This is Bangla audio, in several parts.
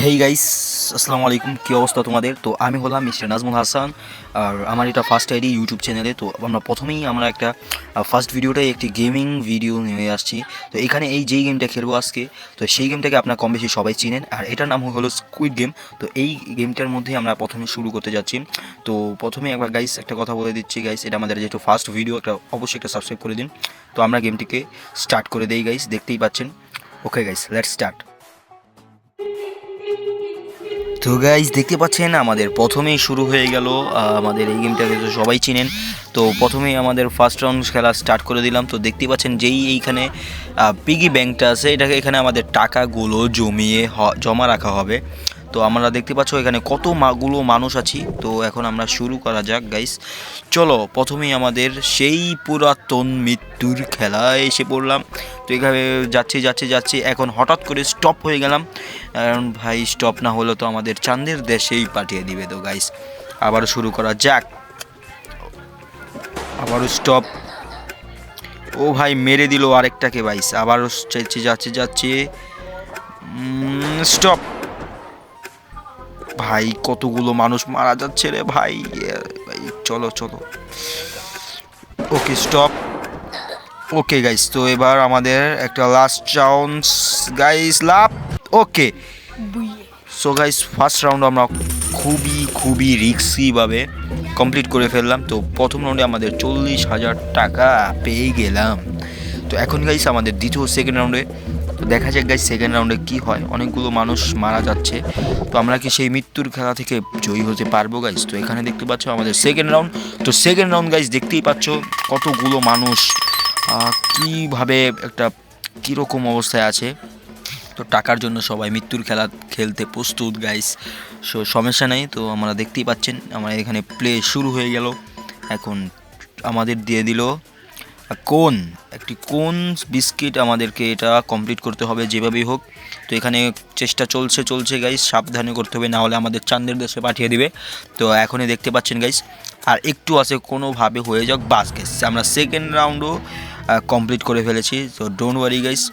হেই গাইস, আসসালামু আলাইকুম। কী অবস্থা তোমাদের? তো আমি হলাম মিস্টার নাজমুল হাসান, আর আমার এটা ফার্স্ট আইডি ইউটিউব চ্যানেলে। তো আমরা একটা ফার্স্ট ভিডিওটাই একটি গেমিং ভিডিও নিয়ে আসছি। তো এখানে যেই গেমটা খেলবো আজকে, তো সেই গেমটাকে আপনার কম বেশি সবাই চিনেন, আর এটার নাম হলো স্কুইড গেম। তো এই গেমটার মধ্যে আমরা প্রথমে শুরু করতে যাচ্ছি। তো প্রথমে একবার গাইস একটা কথা বলে দিচ্ছি গাইস, এটা আমাদের যেহেতু ফার্স্ট ভিডিও, অবশ্যই একটা সাবস্ক্রাইব করে দিন। তো আমরা গেমটিকে স্টার্ট করে দেই গাইস, দেখতেই পাচ্ছেন। Okay guys, let's start. তো গাইজ দেখতে পাচ্ছেন আমাদের প্রথমেই শুরু হয়ে গেল। আমাদের এই গেমটাকে তো সবাই চিনেন। তো প্রথমেই আমাদের ফার্স্ট রাউন্ড খেলা স্টার্ট করে দিলাম। তো দেখতে পাচ্ছেন এইখানে পিগি ব্যাংকটা আছে, এখানে আমাদের টাকাগুলো জমা রাখা হবে। তো আমরা দেখতে পাচ্ছ এখানে কতগুলো মানুষ আছি। তো এখন আমরা শুরু করা যাক গাইস, চলো। প্রথমেই আমাদের সেই পুরাতন মৃত্যুর খেলায় এসে পড়লাম। তো এখানে যাচ্ছি, এখন হঠাৎ করে স্টপ হয়ে গেলাম। কারণ ভাই, স্টপ না হলে তো আমাদের চাঁদের দেশেই পাঠিয়ে দিবে। তো গাইস আবারও শুরু করা যাক, আবারও স্টপ। ও ভাই, মেরে দিল আরেকটাকে গাইস। আবারও যাচ্ছি, স্টপ। ভাই কতগুলো মানুষ মারা যাচ্ছে রে ভাই। ভাই চলো। Okay stop. ওকে গাইস, তো এবার আমাদের একটা লাস্ট চান্স গাইস, লাভ। ওকে, সো গাইস ফার্স্ট রাউন্ড আমরা খুবই রিস্কিভাবে কমপ্লিট করে ফেললাম। তো প্রথম রাউন্ডে আমাদের 40,000 টাকা পেয়ে গেলাম। তো এখন গাইস আমাদের সেকেন্ড রাউন্ডে, তো দেখা যাক গাইস সেকেন্ড রাউন্ডে কী হয়। অনেকগুলো মানুষ মারা যাচ্ছে। তো আমরা কি সেই মৃত্যুর খেলা থেকে জয়ী হতে পারবো গাইস? তো এখানে দেখতে পাচ্ছ আমাদের সেকেন্ড রাউন্ড। তো সেকেন্ড রাউন্ড গাইস দেখতেই পাচ্ছ কতগুলো মানুষ কীভাবে একটা কীরকম অবস্থায় আছে। তো টাকার জন্য সবাই মৃত্যুর খেলা খেলতে প্রস্তুত গাইস। সমস্যা নেই। তো আমরা দেখতেই পাচ্ছেন আমরা এখানে প্লে শুরু হয়ে গেল। এখন আমাদের দিয়ে দিল একটি কোন বিস্কিট। আমাদেরকে এটা কমপ্লিট করতে হবে যেভাবেই হোক। তো এখানে চেষ্টা চলছে গাইস, সাবধানে করতে হবে, না হলে আমাদের চাঁদের দেশে পাঠিয়ে দিবে। তো এখনই দেখতে পাচ্ছেন গাইস, আর একটু আছে, কোনোভাবে হয়ে যাক বাস গাইস। আমরা সেকেন্ড রাউন্ডও কমপ্লিট করে ফেলেছি। তো ডোন্ট ওয়ারি গাইস,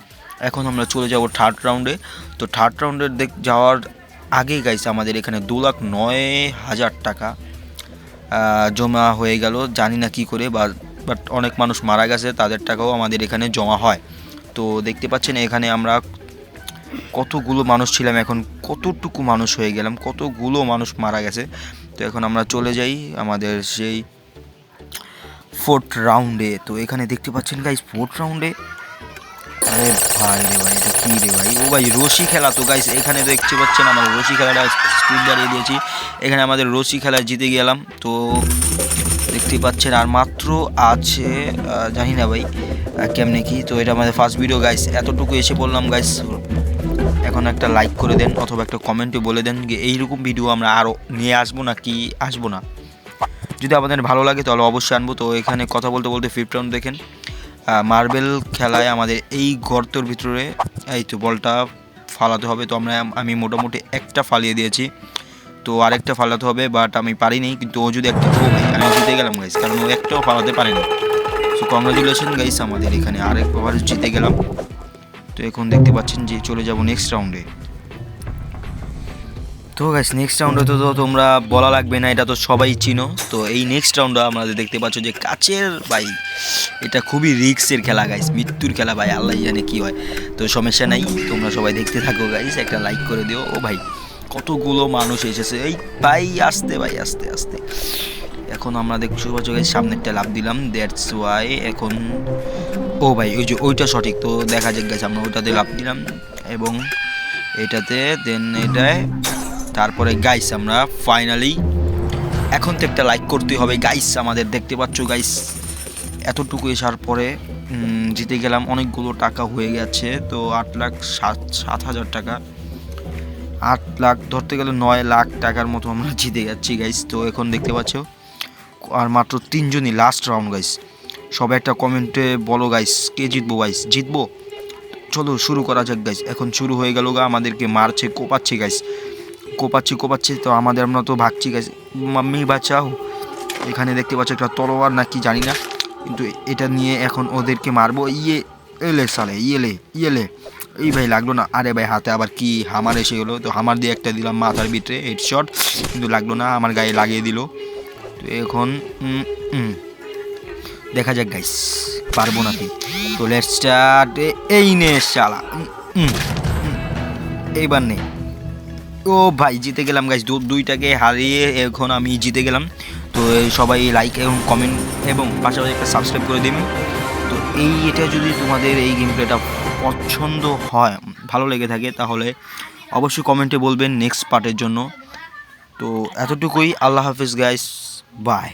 এখন আমরা চলে যাব থার্ড রাউন্ডে। তো থার্ড রাউন্ডে যাওয়ার আগে গাইস আমাদের এখানে 2,09,000 টাকা জমা হয়ে গেল। জানি না কি করে, বাট অনেক মানুষ মারা গেছে, তাদের টাকাও আমাদের এখানে জমা হয়। তো দেখতে পাচ্ছেন এখানে আমরা কতগুলো মানুষ ছিলাম, এখন কতটুকু মানুষ হয়ে গেলাম, কতগুলো মানুষ মারা গেছে। তো এখন আমরা চলে যাই আমাদের সেই ফোর্থ রাউন্ডে। তো এখানে দেখতে পাচ্ছেন গাইস ফোর্থ রাউন্ডে, আরে ভাই রে ভাই, এটা কী রে ভাই? ও ভাই, রশি খেলা। তো গাইস এখানে দেখতে পাচ্ছেন আমাদের রশি খেলাটা স্পিড বাড়িয়ে দিয়েছি। এখানে আমাদের রশি খেলায় জিতে গেলাম। তো দেখতেই পাচ্ছেন আর মাত্র আছে, জানি না ভাই কেমনে কি। তো এটা আমাদের ফার্স্ট ভিডিও গাইস, এতটুকু এসে বললাম গাইস। এখন একটা লাইক করে দেন, অথবা একটা কমেন্টে বলে দেন যে এইরকম ভিডিও আমরা আরও নিয়ে আসবো না কি আসবো না। যদি আপনাদের ভালো লাগে তাহলে অবশ্যই আনবো। তো এখানে কথা বলতে ফিফথ রাউন্ড দেখেন, মার্বেল খেলায় আমাদের এই গর্তর ভিতরে এই তো বলটা ফালাতে হবে। তো আমি মোটামুটি একটা ফালিয়ে দিয়েছি, তো আরেকটা ফালাতে হবে, বাট আমি পারিনি। কিন্তু ও যদি একটা, ও ভাই আমি জিতে গেলাম গাইস, কারণ ও একটাও ফালাতে পারেনি। সো কংগ্রাচুলেশন গাইস, আমাদের এখানে আরেকবার জিতে গেলাম। তো এখন দেখতে পাচ্ছেন যে চলে যাব নেক্সট রাউন্ডে। তো গাইস নেক্সট রাউন্ডে তো তোমরা বলা লাগবে না, এটা তো সবাই চিনো। তো এই নেক্সট রাউন্ডে আমাদের দেখতে পাচ্ছ যে কাচের ভাই, এটা খুবই রিস্কের খেলা গাইস, মৃত্যুর খেলা ভাই, আল্লাহ জানে কি হয়। তো সমস্যা নাই, তোমরা সবাই দেখতে থাকো গাইস, একটা লাইক করে দিও। ও ভাই কতগুলো মানুষ এসেছে, এই ভাই আস্তে ভাই, আস্তে। এখন আমরা দেখতে পাচ্ছ গাইস সামনেরটা লাভ দিলাম, দ্যাটস ওয়াই এখন। ও ভাই ওইটা সঠিক। তো দেখা যাক গাইস, আমরা ওইটাতে লাভ দিলাম এবং এটাতে দেন এটায়। তারপরে গাইস আমরা ফাইনালি এখন তো একটা লাইক করতে হবে গাইস। আমাদের দেখতে পাচ্ছ গাইস এতটুকু আসার পরে জিতে গেলাম, অনেকগুলো টাকা হয়ে গেছে। তো 8,07,000 টাকা, 8 লাখ ধরতে গেলে 9 লাখ টাকার মতো আমরা জিতে যাচ্ছি গাইস। তো এখন দেখতে পাচ্ছ আর মাত্র 3 জনই, লাস্ট রাউন্ড গাইস। সবাই একটা কমেন্টে বলো গাইস কে জিতবো গাইস, জিতবো। চলো শুরু করা যাক গাইস। এখন শুরু হয়ে গেল গা, আমাদেরকে মারছে, কোপাচ্ছে গাইস, কোপাচ্ছি। তো আমরা তো ভাগছি গাইস, মাম্মি বাঁচাও। এখানে দেখতে পাচ্ছ একটা তলোয়ার না কি জানি না, কিন্তু এটা নিয়ে এখন ওদেরকে মারবো। এলে সালে, ইয়েলে এই ভাই লাগলো না, আরে ভাই হাতে আবার কি হামার এসে গেলো, তো হামার দিয়ে একটা দিলাম মাথার ভিতরে হেডশট, কিন্তু লাগলো না, আমার গায়ে লাগিয়ে দিল। তো এখন দেখা যাক গাইস পারবো নাকি। তো লেটস স্টার্ট। এই নে শালা, এইবার নে। ও ভাই জিতে গেলাম গাইস, দুইটাকে হারিয়ে এখন আমি জিতে গেলাম। তো সবাই লাইক এবং কমেন্ট এবং পাশাপাশি একটা সাবস্ক্রাইব করে দেবেন। তো এটা যদি তোমাদের এই গেম প্লেটা পছন্দ হয়, ভালো লেগে থাকে, তাহলে অবশ্যই কমেন্টে বলবেন নেক্সট পার্টের জন্য। তো এতটুকুই, আল্লাহ হাফিজ গাইস, বাই।